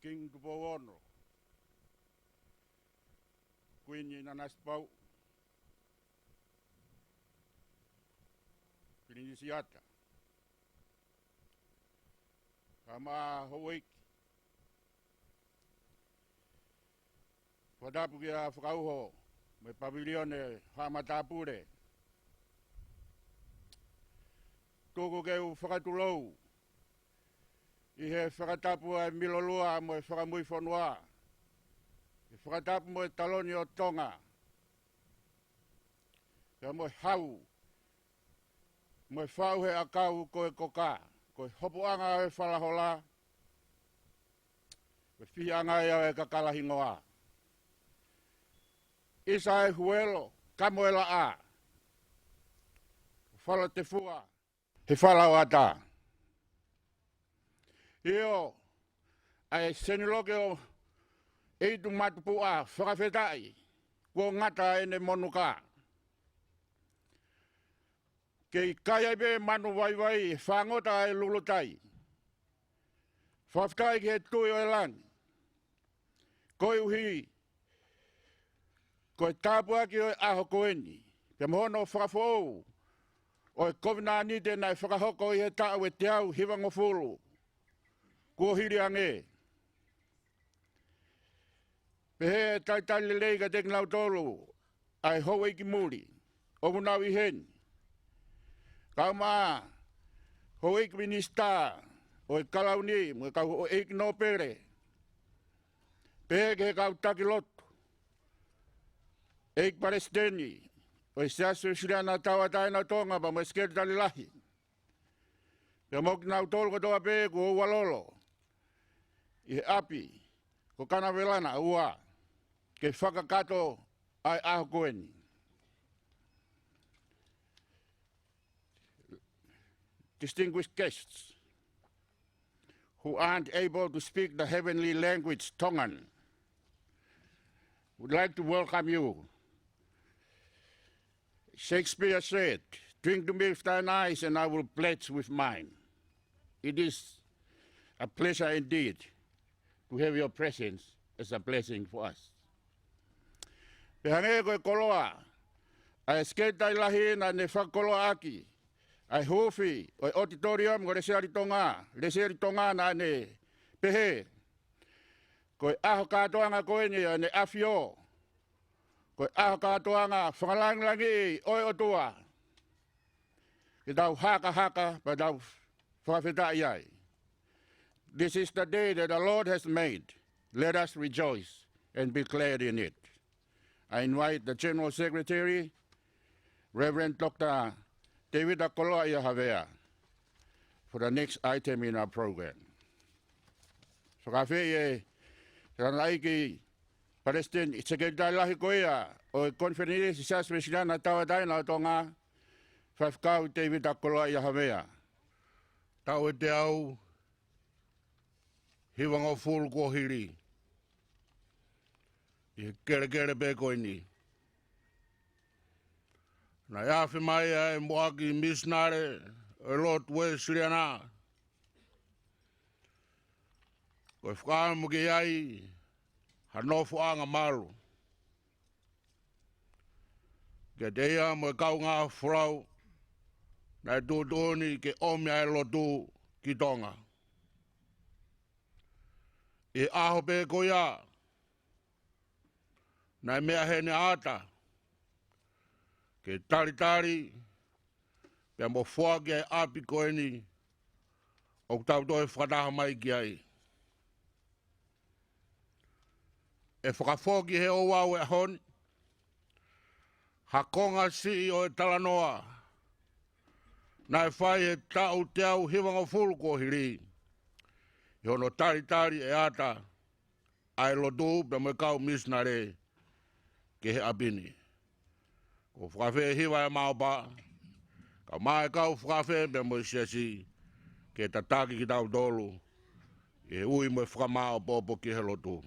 King Kupowono, Queen Nanaspau, Pinisiata, Kama Hoik, Wadapugia Frauho, me pavilione Hamatapure, Togo Geu Fratulou, I he whakatapu e milolua mo e whakamui whanua. I whakatapu mo e taloni o tonga. Ia mo e hau. Mo e whau he akau ko e koka. Ko e hopoanga e whalahola. Ko e whianga e kakalahi ngoa. Isa e huelo, kamo e la a. Whala te fua. He whala o ata. Io, ai seniloke o eitu matupu a whakawhetai, ko ngata ene monuka. Kei kaiabe manu waiwai, whangota e lulutai. Whaftai ke tui o elang. Koi uhi, ko e tāpua ki o e aho koeni. Pia mohono whakafou, o e kovina anite nai whakahoko i he tāu e te au hiwango fulu. Ko hiri ange. Pehe taitali leiga tek nau tolu. Ai hoa iki muri. O munau i hen. Kauma hoa iki minista. O e kalauni. Mo e kau o eiki no pere. Pehe ke kau taki lotu. Eiki palestini. O e siasu siriana tawa taina tonga pa mo e skeri tali lahi. Pea moki nau tolu kotoa pehe ko o walolo. I api, ko kana velana ua, ke whakakato ai aho koeni. Distinguished guests who aren't able to speak the heavenly language Tongan, would like to welcome you. Shakespeare said, "Drink to me with thine eyes and I will pledge with mine." It is a pleasure indeed to have your presence as a blessing for us. Pehange koe koloa, ai skeitai lahi na ne whakoloa aki, ai hofi, o auditorium ko researi tonga na ne pehe, koe aho katoanga koe ni ne afio, koe aho katoanga whangalanglangi oi otua, ke tau haka, pa tau whawheta iai. This is the day that the Lord has made. Let us rejoice and be glad in it. I invite the General Secretary, Reverend Dr. David Akoloa Yahavea, for the next item in our program. Whakawhi Ranaiki Palestine Sekretai Lahi Koea o Konferensi Sas Presidana Tawatai na Tonga Whafkau David Akoloa Yahavea. Tau e te au hiwanga fulu ko hiri. I kere pe koe ni. Na iafi mai e moaki misnare e lot we siriana. Koe whakamu ki ai hanofu anga maru. Ke te ia mo e kau ngā whrau na tūtūni ke omia e lotu ki tonga. E aho pe ko ia, na mea he ne ata, ke tari, pia mo fuaki e api ko eni, o tau toi whakataha mai ki ai. E whakafoki he o wau e honi, hakonga si o e talanoa, na e whai e tau te au hiwanga fulu ko hiri. I hono tari e ata, ai lotu pe mo kau misnare ke he apini. Ko whakawhe hiwa e maopa, ka mai kau whakawhe pe mo siasi ke tataki ki tau tolu, e ui mo whakamao popo ki he lotu.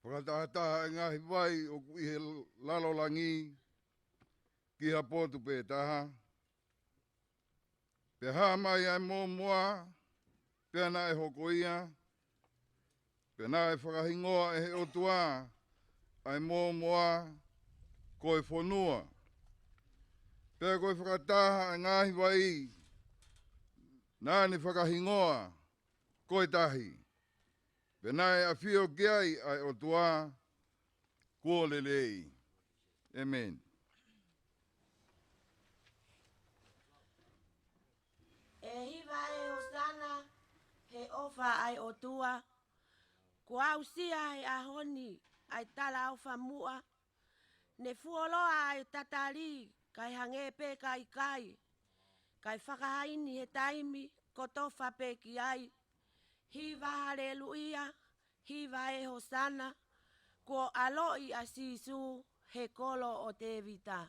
Whakatahataha e ngahi vai o ku ihe lalolangi ki ha potu pe taha. Pe ha mai ai mō mua, pe ana e hoko ia, pe na e whakahingoa e he otua, ai mō mua koe whonua. Pe koe whakataha e ngahi vai, nāni whakahingoa koe tahi. Pe na e awhio ki ai ai otua, kua lelei. Amen. E hiva e hosana, he ofa ai o tua. Kua usia he ahoni, ai tala au famua. Ne fuoloa ai tatari, kai hangepe kai. Kai whakahaini he taimi, kotofa pe ki ai. Hiva haleluia, hiva e hosana. Ko aloi asisu, he kolo o te vita.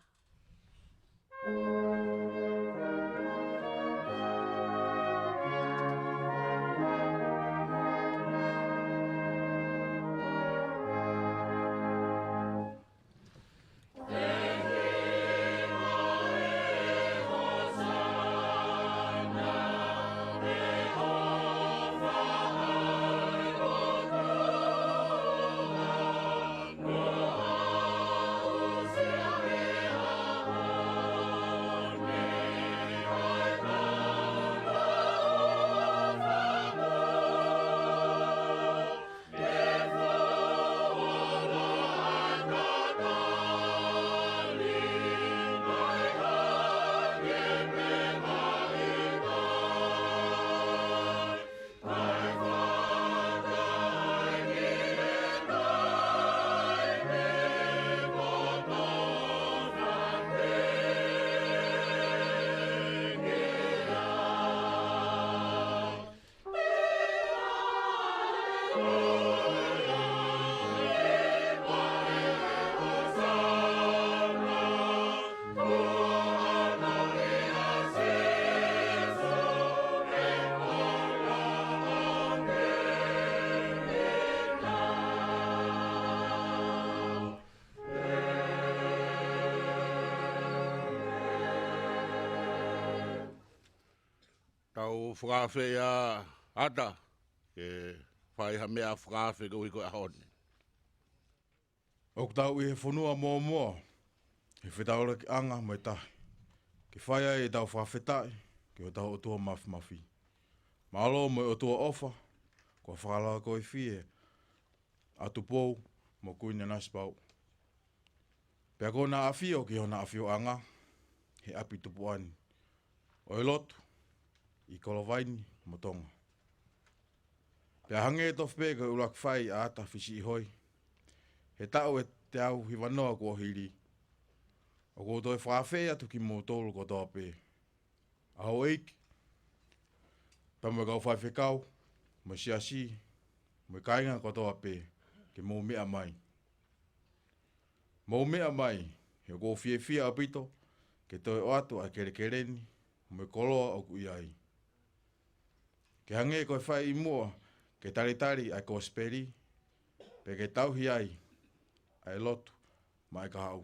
Tau whakawhi a ata, ke whai ha mea whakawhi ko hiko a honi. O tau i he whanua mō, he whetau ki anga mai tahi. Ke whaia e tau whawhetai, ke o tau otua mafi. Malo mai otua ofa, kua whakalawa koe whie, atu pou, mo kuina naspau. Pea ko na awhio ki hona awhio anga, he api tupu ani. O e lotu, I kolovaini mo tonga. Pea hange e tof pēka ulak whai a ata whisi I hoi. He tau e te au hi wanoa kua hiri. O ko toi whawhea tuki mō tōru ko tō pē. Aho eiki. Pa mo kau whai whekau, mo siasi, mo kainga ko tō pē, ke mō mea mai. Mō mea mai, he ko whie apito, ke toi o atu a kerekereni, mo koloa o ku iai. Ke hange koe whai I mua, ke taritari ai ko speri, pe ke tauhi ai, ai lotu, mai ka hau.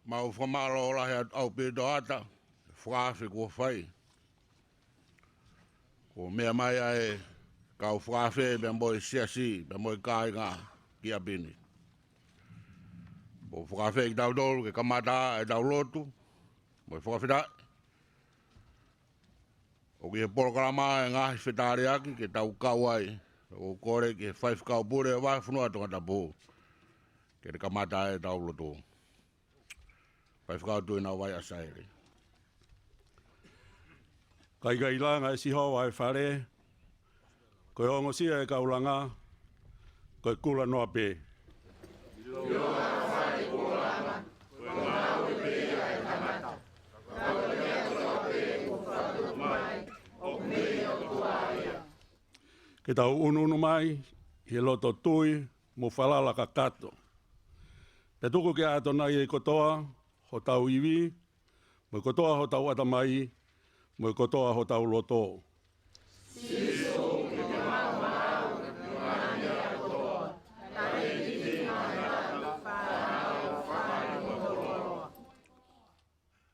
mau whamalo lahe au pedo ata, whaafi kua whai. Ko mea mai ai, kau whaafi bea moi siasi, bea moi kai ngā kia bini. Ko whaafi ki tau dolu, ke kamata e tau lotu, moi whaafi dai. O ki he porokarama e ngahi whetare aki, ke tau kau ai, o kore ke whaif kau pure e wai whanua tonga tapu. Ke te kamata e tau lotu. Whaif kau tui nā wai asaere. Kai kai langa e siho ai whare, koe ongo sia e kaulanga, koe kula noa pē. Ke tau ununu mai, he loto tui, mo whalala ka kato. Pe tuku ke ato nai e kotoa, ho tau iwi, mo kotoa ho tau atamai, mo kotoa ho tau loto.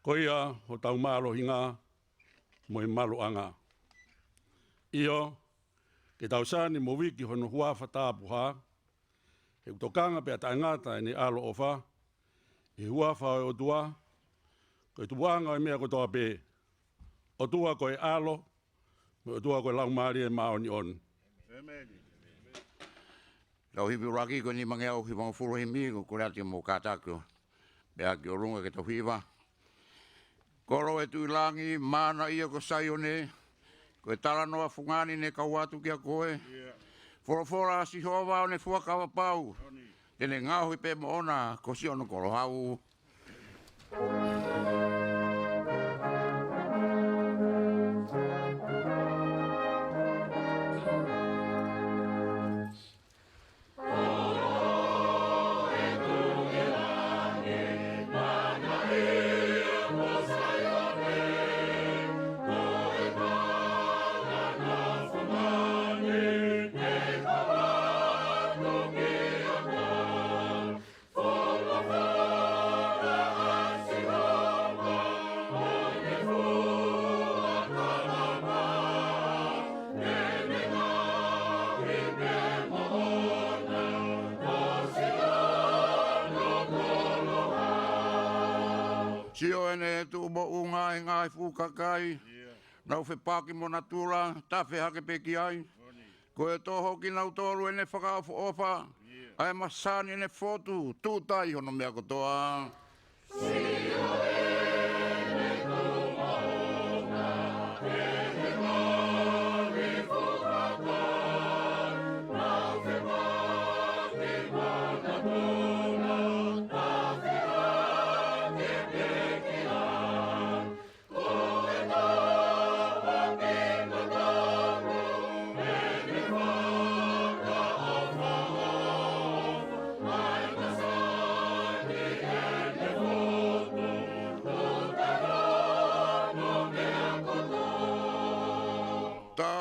Koia ho tau malo hinga, mo i malo anga. Io, ke tau sani mo wiki hono hua whatapu ha, he utokanga pe ata ngata ni alo ofa, he hua whae o tua, koe tuanga e mea kotoa pe, o tua koe alo, me o tua koe laumari e maoni on. Lau hivi uraki ko ni mangea o hiwa ngafuru himi ko kore ati mo kātākio. Bea ki o runga ke tau hiwa. Koro e tui langi, mana ia ko saione, koe talanoa fungani ne kauatu kia koe. Forofora si hova o ne fuakawa pau. Tene ngāhui pe mo ona, ko si ono koro hau. Sio ene tu mo unga e ngai fukakai. Nau fe paki mo natura, ta fe hake peki ai. Ko e toho ki nau tolu ene whakaafu ofa. Ai masani ene fotu, tūtai hono mea kotoa.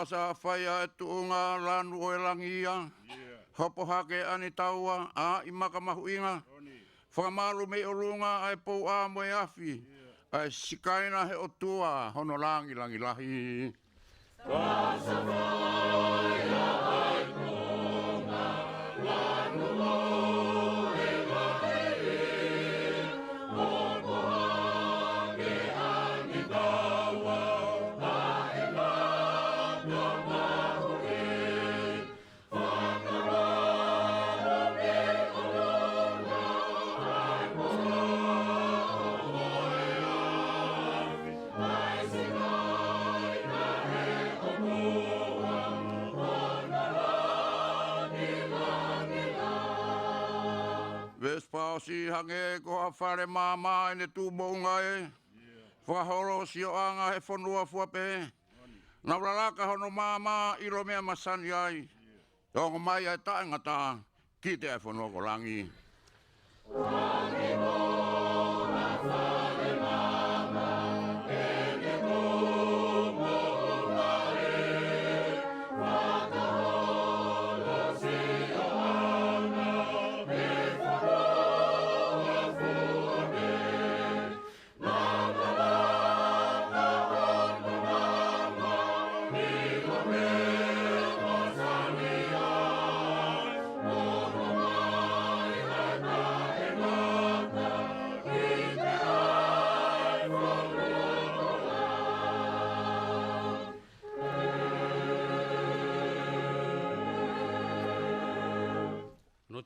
Sa whaia e tuunga lanu o e langia. Hopo hake ani taua a i makamahu inga. Whakamaru me o runga ai pou a moe afi. Ai sikaina he o tua hono langi langi lahi. Sa whaia ai tuunga lanu o e langia. Hopo hake ani taua si hange ko a whare māma e ne tūmounga e. Whakahoro si o anga he whanua fuape. Nā raraka hono māma i ro mea masani ai. Tongo mai ai taengata ki te ai whanua ko langi. Langi mo na whare māma e ne tūmounga e. Whakahoro si o anga he whanua fuape.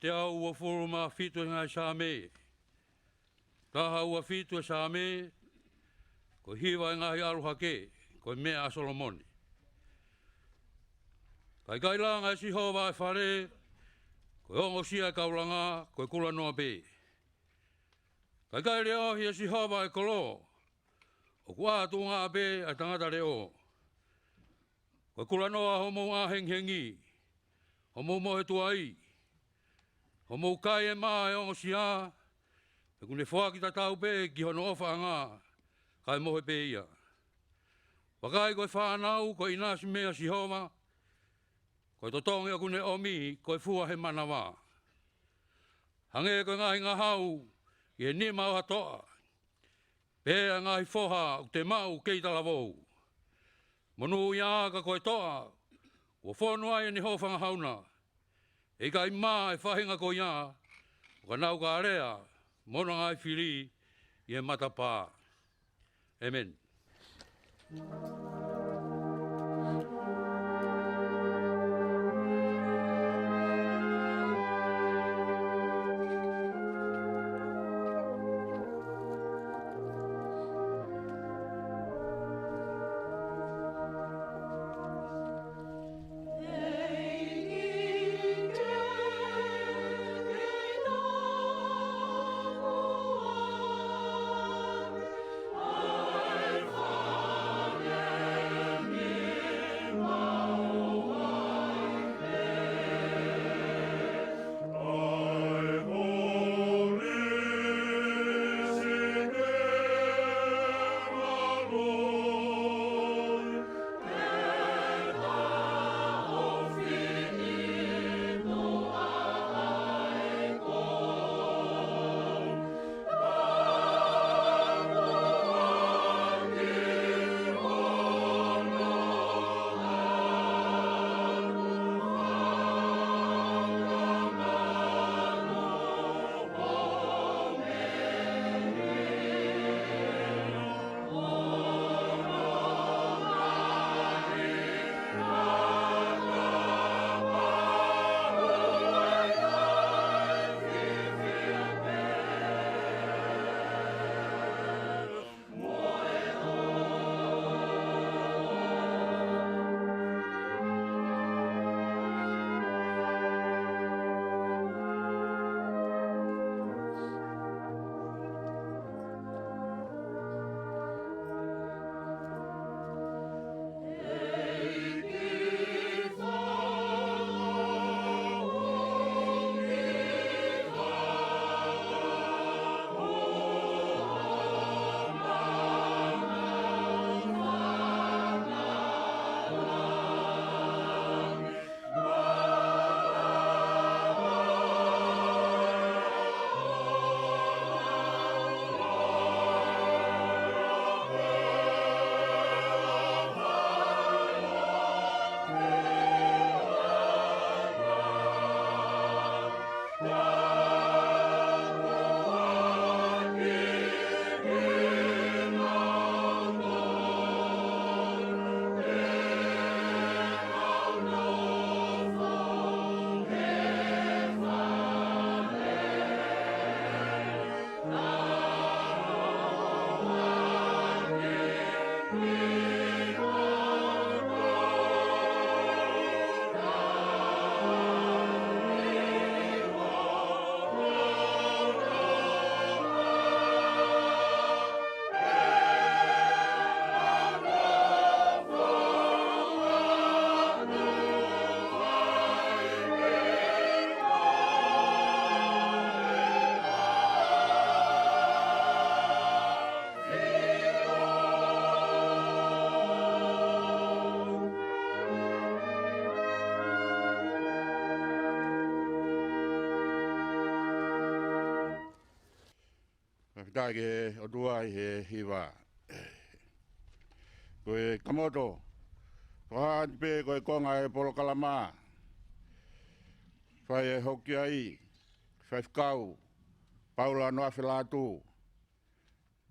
te au ua furuma fitu ngai sa me. Taha ua fitu sa me, ko hiwa ngai aruha ke, ko mea Solomoni. Kai la ngai si hova e whare, ko ongo sia kaulanga, ko kula noa pe. Kai reo hi si hova e kolo, o kua atu ngā pe a tangata reo. Ko kula noa homo ngā henghengi, homo mohe tuai, homo kai e maa e ongo sia, e kune whaa ki tatau pe ki hono ofa ngā, kai mohe pe ia. Wakai koe whanau, koe inasi mea si hova, koe totongi a kune omi, koe fua he mana wā. Hange koe ngahi ngā hau, i e ni mau hatoa, pēa ngahi foha, u te mau keitala vou. Monu ia ka koe toa, ua whanua e ni hofanga hauna, e kai mā e whahinga ko ia, o ka nau ka area, mona ngai whiri, i e matapā. Amen. Kage o duai he hiwa. Koe kamoto. Whaani pe koe konga e polo kalama. Whai e hoki ai. Whai whakau. Paula noa whelatu.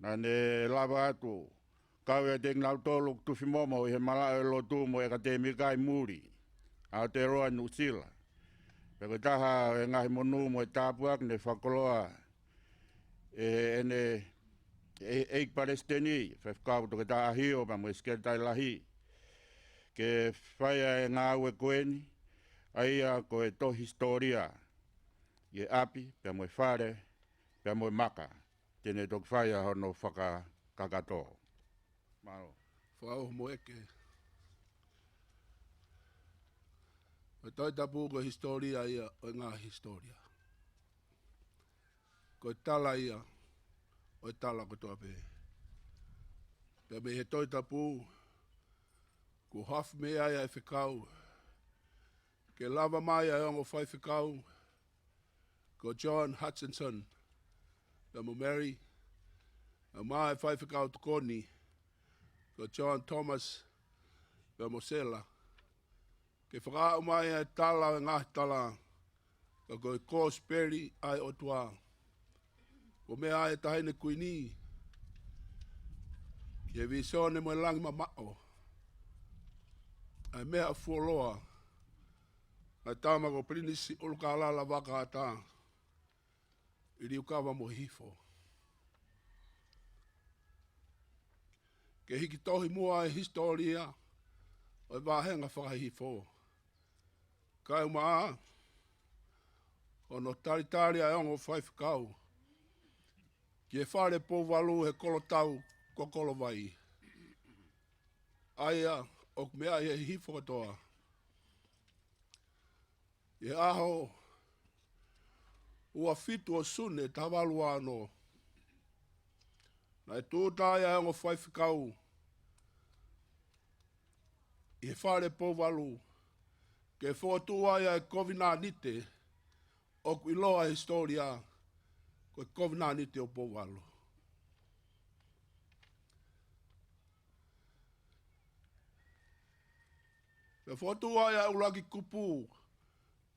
Nā ne lava atu. Kau e te ngau tolu tuwhi momo i he mala e lotu mo e ka te mikai muri. A te roa New Zealand. Peko taha e ngahi monu mo e tāpuak ne whakoloa ene eik Palestini, whewhkau toke tā ahio pa mo eskeltai lahi. Ke whaia e ngā ue koeni, aia ko e to historia. Ie api, pia mo e whare, pia mo e maka. Tene tok whaia hono whaka kakato. Maro. Whao mo eke. O toi tapu ko historia ia o ngā historia. Ko tala ia o tala ko toa pe. Pea me he toi tapu ko haf me ai e whikau. Ke lava mai ai ongo whai whikau. Ko John Hutchinson. Pea mo Mary. A mai whai whikau tukoni. Ko John Thomas. Pea mo Sela. Ke whakao mai ai tala e ngahi tala. Ka koe kōsperi ai o tua. Ko mea ai tahine kuini. Ke visone mo langi mamao. Ai mea fuoloa. Ai tama ko prinisi uluka alala waka ata. Iri ukawa mo hifo. Ke hiki tohi mua e historia. Oi wahenga whakahifo. Kai umaa. Ono taritari ai ongo whaifukau. Ki e whare po walu he kolotau ko kolovai. Aia o mea i e hifo katoa. E aho ua fitu o sune tawalu ano. Na e tūtai ai ongo whaifukau. I whare po walu. Ke whotua ai kovina nite. O kuiloa historia. Ko kovina nite o po walu. Ke whotua ai ulaki kupu.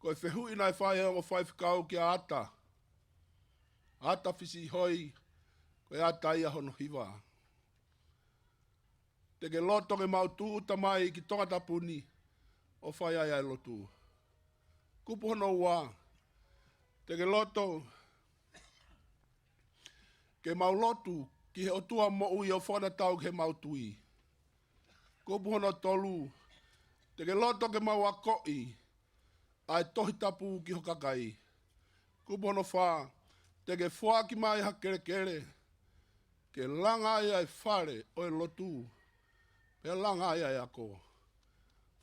Ko whehui nai whae o whaifukau ki a ata. Ata fisi hoi. Ko ata ia hono hiwa. Te ke loto ke mautu utamai ki tonga tapuni. O whai ai lotu. Kupu hono ua. Te ke loto. Ke mau lotu. Ki he otua mo ui o whana tau ke mautui. Kupu hono tolu. Te ke loto ke mau akoi. Ai tohi tapu ki hokakai. Kupu hono wha. Te ke wha ki mai hakere kere. Ke langa ai whare o e lotu. Pe langa ai ako.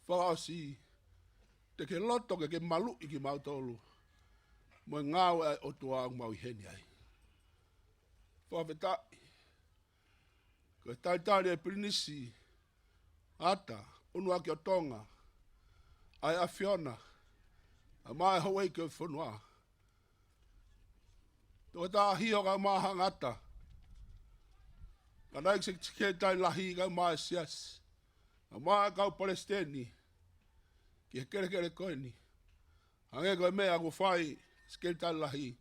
Whaasi. Te ke loto ke malu i ki mautolu. Mo ngau ai o tua au mau heni ai. Whaweta. Ko taitari e prinisi. Ata. Unua ki o tonga. Ai a Fiona. A mai hawai ke whanua. Tō tā hio ka maha ngata. Ka naik se tike tai lahi ka mai sias. A mai kau Palestini. Ki he kere kere koeni. Hange koe mea ku whai ske tai lahi.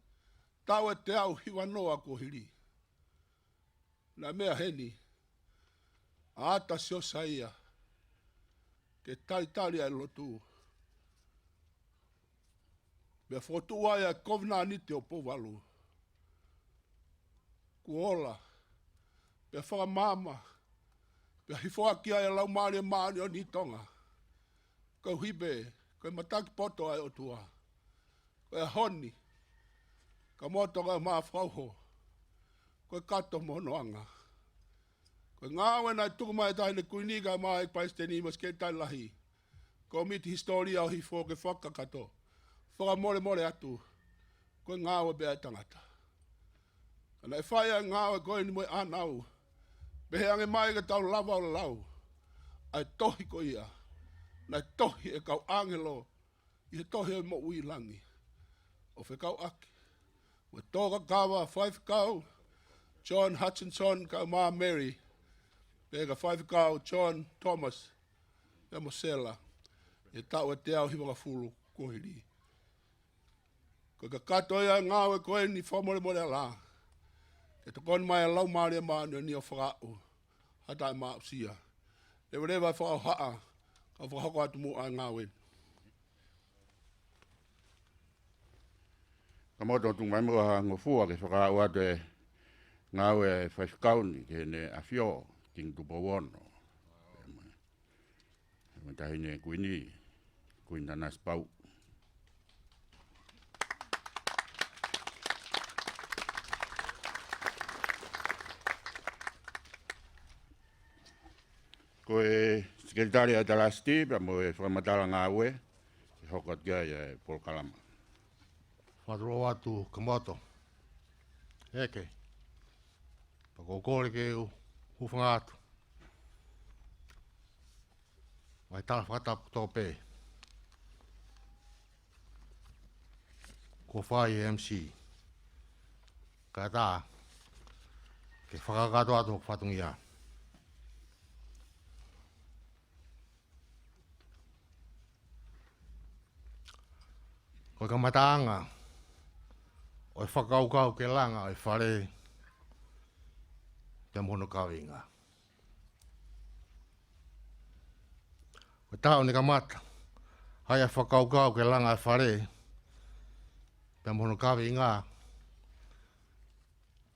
Tau e te au hiwa noa ko hiri. Na mea heni. A ata sio saia. Ke taitari ai lotu. Mea whotua ia kovina nite o powalu. Kuola. Pea whaka mama. Pea hifoaki ai lau maari maari o ni tonga. Kau hibe. Koe mataki poto ai o tua. Koe honi. Ka moto kai maa whauho. Koe kato monoanga. Koe ngāwe nai tuku mai taine kuini kai maa ek Palestini mas ke tai lahi. Ko miti historia o hifo ke whakakato. Whaka more more atu. Koe ngāwe bea tangata. Kana e whaia ngāwe koe ni moe anau. Behe ange mai ka tau lava o lau. Ai tohi ko ia. Nai tohi e kau angelo. I he tohi e mo ui langi. O whe kau aki. Mo toka kawa whaifu kau. John Hutchinson kau maa Mary. Behe ka whaifu kau John Thomas. E mo Sela. E tau e te au hiwanga fulu kohiri. Ko ka kato ia ngāwe koe ni whamore more la. E to koni mai a lau maari a maani o ni o whakau. Hata e maa usia. E rewa e whakau haa. Ka whakako atu mu a ngāwe. Kamoto tung mai mua ngofua ke whakaua te ngau e whaifkauni ke ne awhio king tupo wono. Matahi ne kuini, kuina nas pau. Ko e sekretaria talasti, pa mo e whamatala ngāwe, e hokot kia e Paul Kalama. Whatro atu kamoto. Eke. Pako kore ke u hufanga atu. Mai tala whakatapu tōpe. Ko whai MC. Ka tā. Ke whakakato atu whatungi a. Ko ka mataanga. O e whakaukau ke langa o e whare. Te mono kawinga. O tau ni ka mata. Hai a whakaukau ke langa e whare. Te mono kawinga.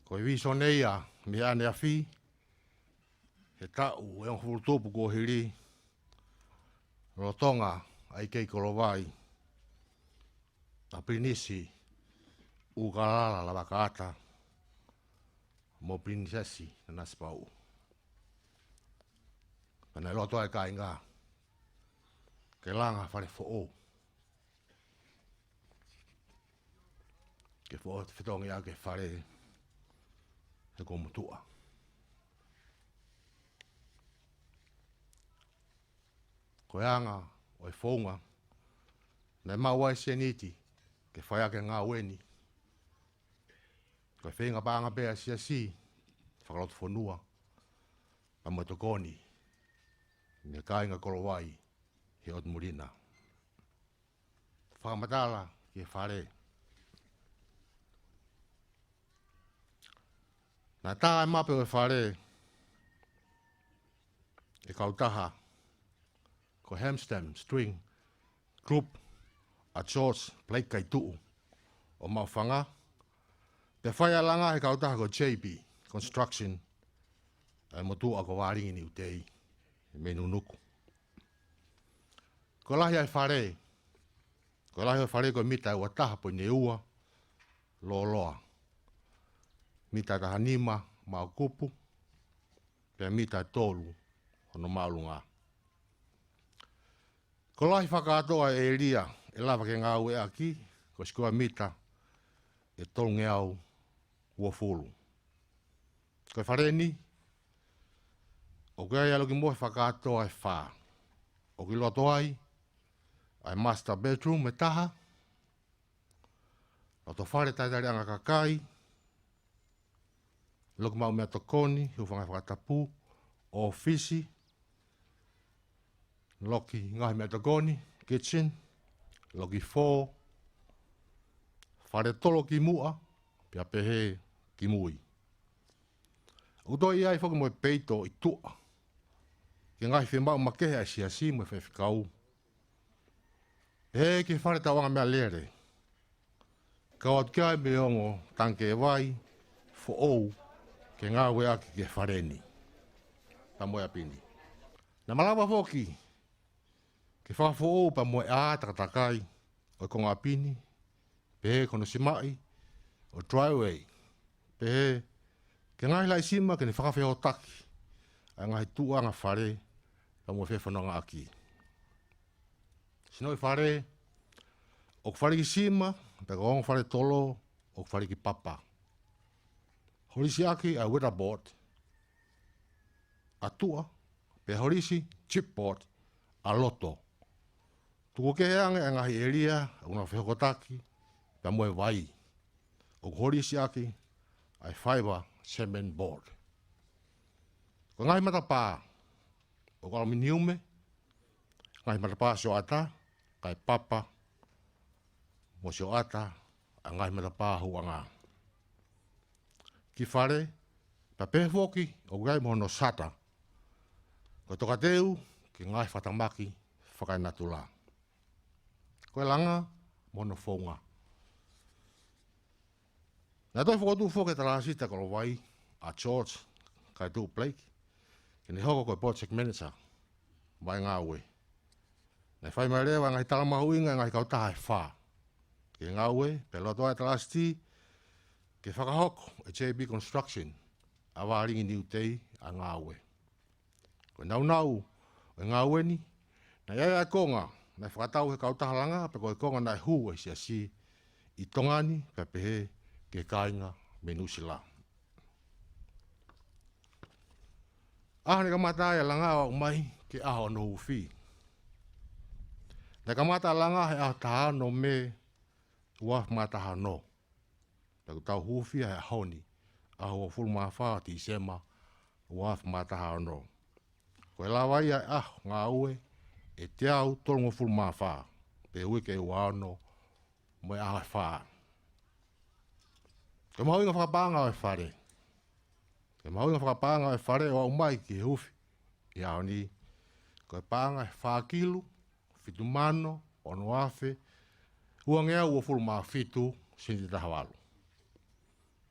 Ko e viso neia. Me ane a whi. He tau e on furutupu ko hiri. Rotonga ai kei korowai. A prinisi. Ukalala la wakaata. Mo prinsesi na naspau. Pana loto ai kainga. Ke langa whare fo'o. Ke fo'o te whitongi a ke whare. He ko mutua. Ko anga o e whaunga. Nei maua e seniti. Ke whai ake ngā weni. Ko e whenga pāanga pēa si. Whakalotu whanua. Pa mo tokoni. Ne kāinga korowai. He ot murina. Whakamatala ki e whare. Nā tā e mape o e whare. E kautaha. Ko Hamstam String Group. A George Blake kai tuu. O mawhanga. Te whaia langa he kautaha ko JB Construction. E motu a ko waringi ni utei. Menu nuku. Ko lahi ai whare. Ko lahi ai whare ko mita ua taha po ne ua. Loa. Mita taha nima mao kupu. Pea mita tolu. Hono maulunga. Ko lahi whakatoa e lia. E lava ke ngā ue aki. Ko skua mita. E tolunge au. Ua fulu. Ko e whareni. O kia ia loki moe whakatoa e whā. O ki loto ai. Ai master bedroom e taha. Loto whare taitari anga kakai. Loki mau mea tokoni. Hiuwhanga whakatapu. O ofisi. Loki ngahi mea tokoni. Kitchen. Loki 4. Whare tolo ki mua. Pia pehe ki mui. Uto i ai whaka moe peito i tua. Ke ngai whemau makehe a siasi moe whewhikau. He ke whare tawanga mea lere. Ka o kia me ongo tanke e wai. Fo ou. Ke ngā wea ki ke whareni. Pa moe apini. Na malawa whoki. Ke whafo ou pa moe a takatakai. O konga apini. Pehe kono simai. O driveway. Pehe. Ke ngai lai sima ke ne whakawheho taki. A ngai tua ngā whare. Pa moe whewhanonga aki. Sinoi whare. O whare ki sima. Pe ko whare tolo. O whare ki papa. Horisi aki a weatherboard. A tua. Pe horisi chipboard. A loto. Tuko ke heange a ngahi elia. A una whehokotaki. Pa moe vai. O horisi aki. Ai fiber cement board. Ko ngai matapā. O ko aluminiume. Ngai matapā sio ata. Kai papa. Mo sio ata. A ngai matapā huanga. Ki whare. Pa pehewoki. O gai mono sata. Ko toka teu. Ki ngai whatamaki. Whakai natula. Ko e langa. Mono whaunga. Nā toi whakatu whoke tala sita kolo wai, a George, kai tū Blake, kini hoko koe project manager, mai ngā ue. Nei whai mai rewa ngai tala mahuinga ngai kau taha e whā. Ki ngā ue, pe loto ai tala siti, ke whakahoko e JB Construction, a wāringi niu tei a ngā ue. Koe nau, e ngā ue ni, na iai konga, nei whakatau he kau taha langa, pe koe konga nai hu e si i tongani, pe pehe, ke kāinga me nusila. Ahane kamata e langa o mai ke aho no uwhi. Na kamata langa he aho taha no me uaf mataha no. Taku tau huwhi he ahoni, aho o fulu mawha ti sema uaf mataha no. Koe lawai ai aho ngā ue e te au tolongo fulu mawha, pe uike uano mo e aho e whaa. Ke mau inga whakapanga o e whare. Ke mau inga whakapanga o e whare o umai ki he uwhi. I ao ni, ko e panga e whakilu, fitumano, ono afe, uangea ua fulu maa fitu, sindi tahawalu.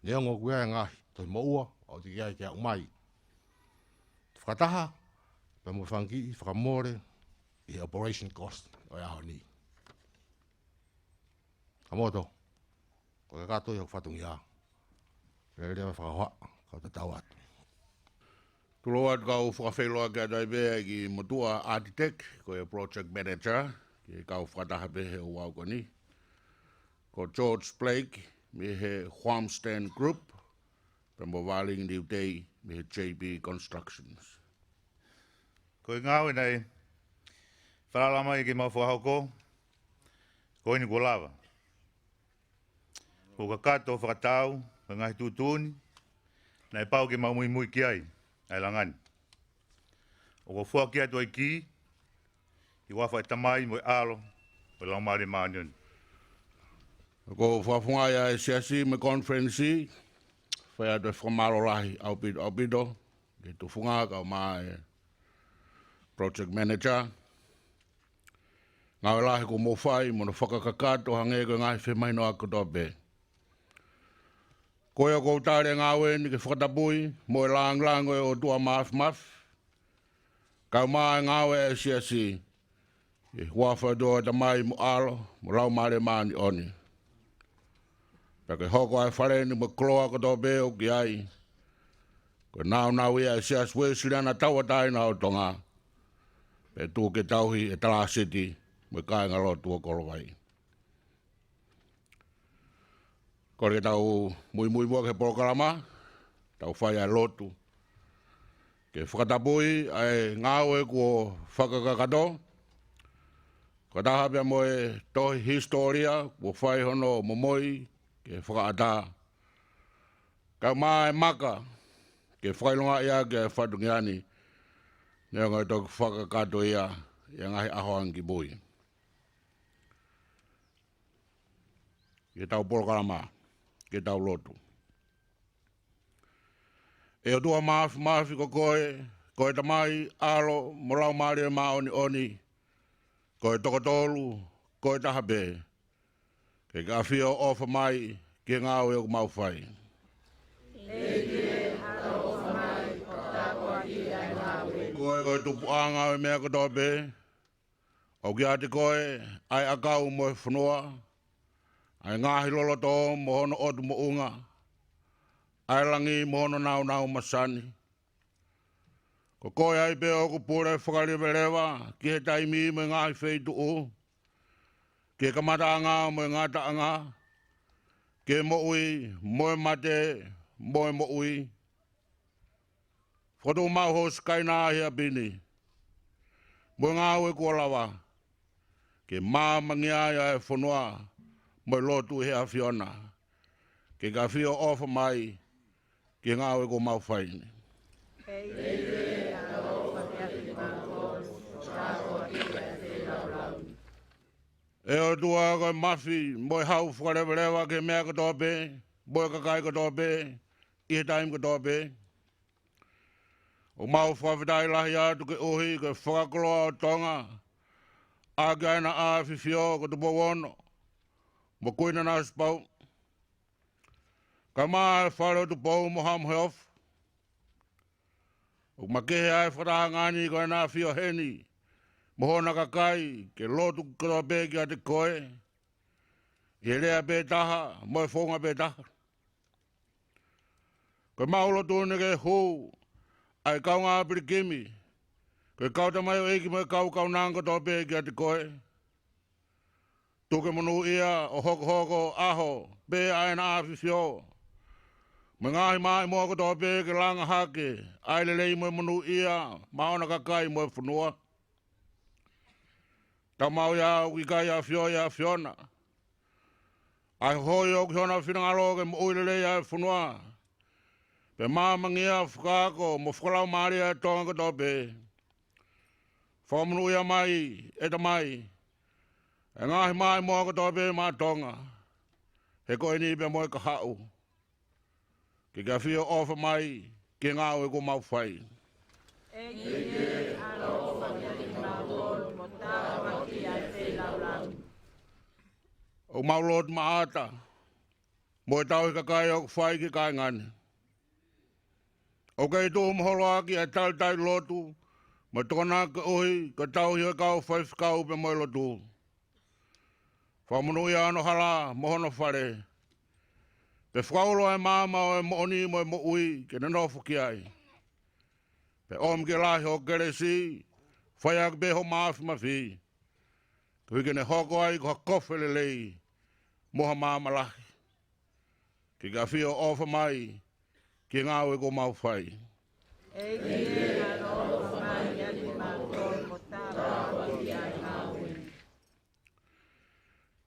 Nea ngō kuea e ngahi, toi moua, o te kia kia umai. Whakataha, pe mo whangi, whakamore, i operation cost o e ao ni. Kamoto, ko e kato i au whatungi a. Rewa whakahoa, kau te tau atu. Tulo atu kau whakawheloa kia dai bea ki motua architect, ko e project manager, ki kau whakataha behe o wau ni. Ko George Blake, me he Whamstand Group, pe mo wāling ni utei, me he JB Constructions. Ko i ngāwe nei, wharalama i ki mau whahauko, ko ini ko lava. Ko ka kato whakatau, ka ngahi tūtūni, nei pau ki mau mui ki ai, ai langani. O ko fua ki atu ai ki, i wafa e tamai mo e alo, o lau maari maanioni. Ko whafunga ia e siasi me conference, whai atu e whamaro lahi au bido, ki tu funga kau maa e project manager. Ngā lahi ko mo whai, mo na whakakakato hange ko ngai whemaino a kotope. Koe o kou tāre ngā weni ke whakatapui, mo e lang o tua maf. Kau maa ngā we e siasi, e huawha doa ta mai mo alo, mo lau maare maani oni. Pake hoko ai whareni mo kloa koto beo ki ai. Ko nau ia e siasi we siliana taua taina o tonga. Pe tū ke tauhi e Tala City, mo kai ngalo tua kolowai. Kore ke tau mui mua ke programa, tau whai ai lotu. Ke whakatapui ai ngāwe ko whakakakato. Ko taha pia mo e tohi historia, ko whai hono momoi, ke whakaata. Kau maa e maka, ke whailonga ia ke whatungiani. Nea ngai toki whakakato ia, ia ngahi ahoan ki bui. Ke tau programa. Ke tau lotu. E o tua maafi ko koe tamai, alo, molau maari e oni, koe tokotolu, koe tahape. Ke ka whio ofa mai, ke ngāwe o mau whai. Koe tupu anga e mea kotope, o ki ate koe, ai akau mo e whanua, ai ngahi loloto mo hono otu mo unga. Ai langi mo hono nau masani. Ko koe ai peo ko pure whakariwelewa ki he taimi mo ngahi wheitu u. Ke kamatanga mo ngata anga. Ke mo ui, mo e mate, mo e mo ui. Whatu mau hos kaina hea bini. Mo ngawe kua lawa. Ke maa mangiaya e whanua. Mo lotu hea Fiona. Ke ka whio ofa mai, ke ngāwe ko mau whaini. E o tua koe mafi, mo e hau whakarewa ke mea katope, mo e kakai katope, i he taim katope. O mau whawhitai lahi atu ke ohi, ke whakakoloa o tonga, a gaina a whiwhio ko tupo wono. Mo koina nā spau. Kama whare tu pau moham heof. O makehe ai wharahangani koe nā whio heni. Mohona kakai ke lotu kura bēki a te koe. I rea bē taha, moe whonga bē taha. Koe maulo tūne ke hū, ai kau ngā pirikimi. Koe kauta mai o eiki moe kau nanga tō bēki a te koe. Tuke monu ia o hoko aho, bē aina awhiwhio. Me ngahi mai moa ko tō bēki langa hake, ai lelei moe monu ia, maona kakai moe whanua. Tau mau ia ukikai a whio ia whiona. Ai hoi o kiona whinangalo ke mo uilelei a whanua. Pe māmangia whakaako mo whakalau maari a tonga ko tō bē. Whamunu ia mai, eta mai. E ngahi mai moa ko tō bē mā tonga. He koe ni pe moe ka hau. Ke ka whio ofa mai, ke ngāo e ko mau whai. O maulot maata, mo e tau i kakai o whai ki kai ngane. O kei tō maholo aki e tai lotu, mo tōna ka uhi, ka tau hi kau whai whikau pe moi lotu. Whamunu i ano hala, mohono whare. Pe whaulo e māma o e mooni mo e mo ui, ke nanofu ki ai. Pe om ke lahi o keresi, whai ak beho maafi mawhi. Kui kene hoko ai ko kofe lelei, moha māma lahi. Ki ka whio ofa mai, ki ngāwe ko mau whai.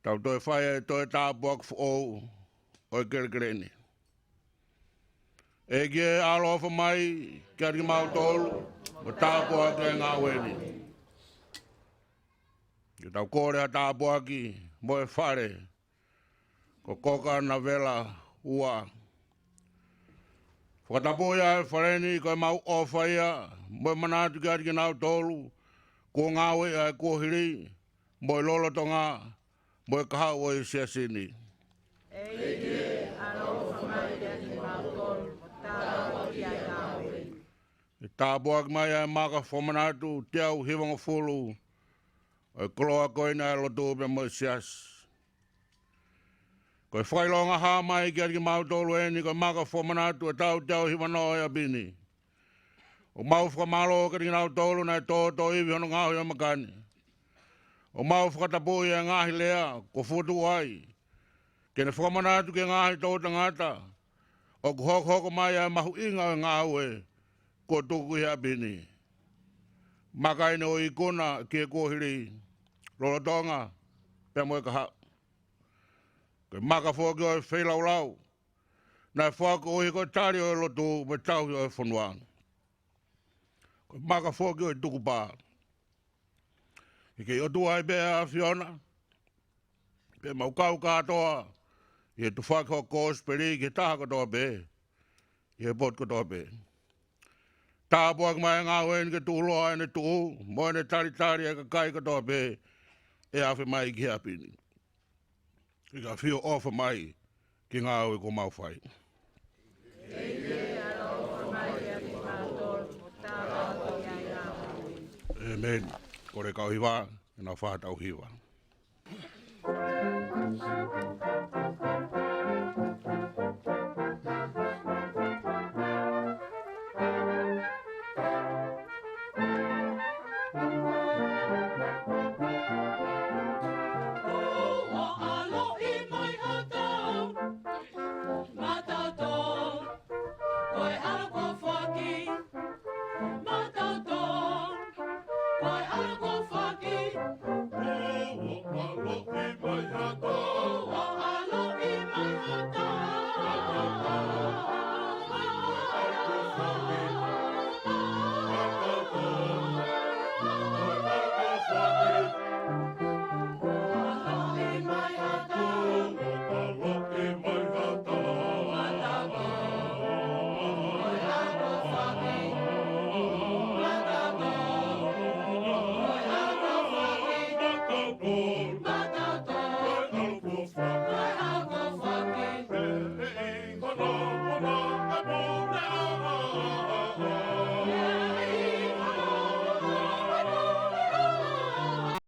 Tau toi whai e toi tāpuak whou, oi kerekereni. E kie alo ofa mai, kia ki mau tolu, mo tāpuak e ngāweni. Ki tau kore a tāpuaki, mo e whare, ko koka na vela ua. Whakatapoia e whareni koe mau ofa ia, mo e manatu ki ati ki nau tolu, ko ngāwe e kuhiri, mo e lolo tonga, mo e kahau o i siasini. E tāpuaki mai e maka whamanatu, te au hiwanga fulu, o e koloa koe na e lotu pe mo i sias. Koe whailonga hā mai ki ati ki mau tolu e ni koe maka whamanatu e tau hiwanoa e a bini. O mau whakamalo ki ati ki nau tolu na e tō iwi hono ngāhui o makani. O mau whakatapu i e ngāhi lea, ko futu ai. Kene whamanatu ki ngāhi tō tangata, o ku hoko mai e mahu inga o ngāhui, ko tuku i a bini. Makaine o ikuna ki e kohiri, lolotonga, pe moe ka hau. Ke maka whoki o e whelaulau, na e whaka o hiko tari o e lotu, me tau o e whanuang. Ke maka whoki o e tukupā. Ike o tua e bea a Fiona, pe maukau katoa, i e tu whaka o kōsperi ki taha katoa be, i e pot katoa be. Tāpuak mai ngā wen ke tūloa e ne tū, mo e ne tari e ka kai katoa be, e awhi mai ki hapini. Ki ka whio ofa mai ki ngā ue ko mau whai. Amen. Kore kau hiwa, e nā whātau hiwa.